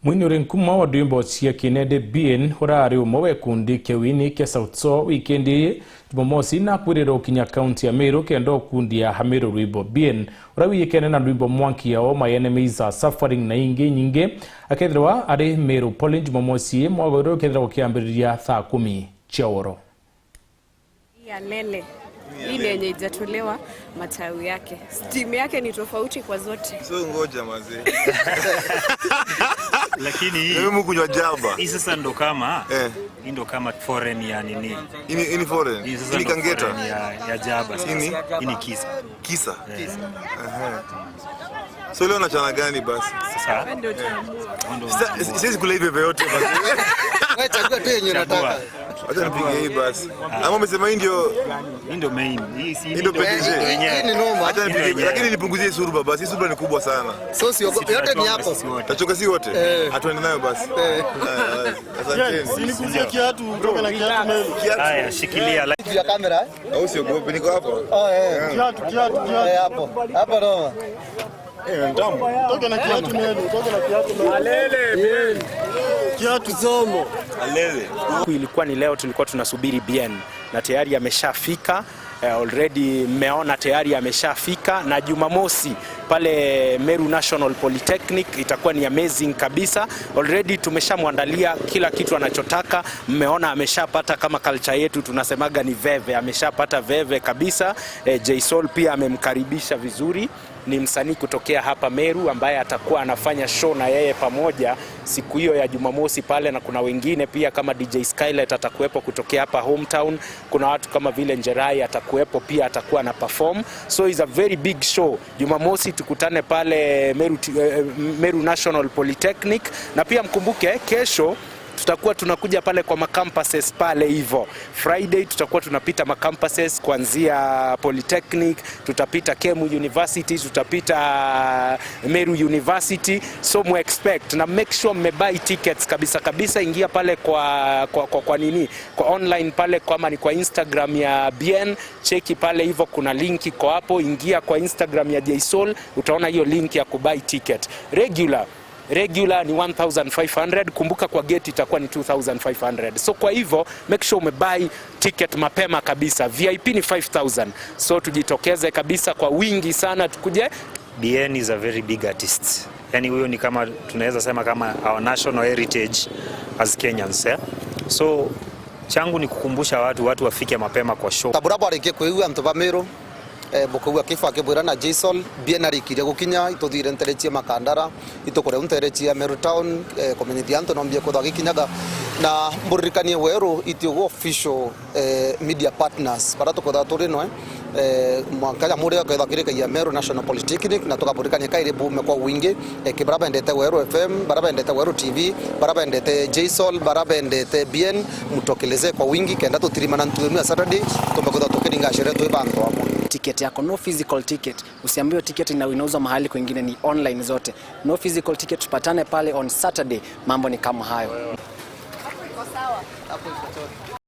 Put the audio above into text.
Mwini nkuma wa duimbo cia kinede bien horari umowe kundi kewini kia sautso wikendi Jumamosi na kwirira ukinya kaunti ya Meru kendo kundi ya Hamiru Rwimbo bien urawi ikene na Rwimbo mwanki yao mayenemeiza suffering na ingi nyinge akethirwa ari Meru Polling Jumamosi mwagoro kethirwa kiambiriria saa 10 chiaworo ya lele ile yenye ijatolewa matawi yake. Steam yake ni tofauti kwa zote. So ngoja mazee. Lakini mimi kunywa jaba. Hii sasa ndo kama hii ndo kama foreign ya nini? Ini foreign. Ini kangeta ya jaba sasa. Ini kisa. Kisa. So leo nachana gani basi? Sasa ndio sisi kula hivi vyote basi. Wewe chagua tu yenye unataka. Acha nipige hii basi. Ama umesema hii ndio main. Hii si ndio PDG. Hii ni noma. Acha nipige lakini nipunguzie suruba basi. Suruba ni kubwa sana. So si yote ni yako. Tachoka si wote. Hatuende nayo basi. Asante. Sinikuzie kiatu kutoka na kiatu meli. Haya shikilia live ya kamera. Au siogope niko hapo. Kiatu. Hapo. Hapo ndo. Ndamu. Toka na kiatu meli, Alele. Kiatu zomo. Alele. Ilikuwa ni leo tulikuwa tunasubiri bien na tayari ameshafika. Already mmeona tayari ameshafika na Jumamosi pale Meru National Polytechnic itakuwa ni amazing kabisa. Already tumeshamwandalia kila kitu anachotaka. Mmeona ameshapata kama culture yetu tunasemaga ni veve, ameshapata veve kabisa. J-Soul pia amemkaribisha vizuri. Ni msanii kutokea hapa Meru ambaye atakuwa anafanya show na yeye pamoja siku hiyo ya Jumamosi pale, na kuna wengine pia kama DJ Skylight atakuwepo kutokea hapa hometown. Kuna watu kama vile Njerai atakuwepo pia, atakuwa na perform. So it's a very big show. Jumamosi tukutane pale Meru National Polytechnic, na pia mkumbuke kesho tutakuwa tunakuja pale kwa macampuses pale hivyo. Friday tutakuwa tunapita macampuses kuanzia Polytechnic, tutapita Kemu University, tutapita Meru University. So mu expect na make sure mmebuy tickets kabisa. Ingia pale kwa nini? Kwa online pale kama ni kwa Instagram ya Bien, cheki pale hivyo kuna linki kwa hapo. Ingia kwa Instagram ya J-Soul, utaona hiyo link ya kubuy ticket. Regular ni 1500, kumbuka kwa gate itakuwa ni 2500. So kwa hivyo make sure umebuy ticket mapema kabisa. VIP ni 5000. So tujitokeze kabisa kwa wingi sana tukuje. Bien is a very big artist. Yani huyo ni kama tunaweza sema kama our national heritage as Kenyans. So changu ni kukumbusha watu wafike mapema kwa show. Taburabo areke kuiwa mtoba Meru. Bokuwa kifa kibwira na J-Soul bien arikire gukinya ituthire nterechia makandara itukore unterechia Meru Town community anto nombie ko gikinyaga na mburirikanie weru itiogo official media partners para tukoda turi no mwakaya muri ka ya Meru National Polytechnic na tukaburikania kaire bume kwa wingi kibaraba ndete weru FM baraba ndete weru TV baraba ndete J-Soul baraba ndete bien mutokeleze kwa wingi kenda tutirimana ntuemu ya Saturday tumekoda tukiringa sherehe tu bantu hapo. Ticket yako, no physical ticket. Usiambiwe ticket inauzwa mahali kwingine, ni online zote. No physical ticket, tupatane pale on Saturday. Mambo ni kama hayo. Hapo iko sawa. Hapo iko sawa.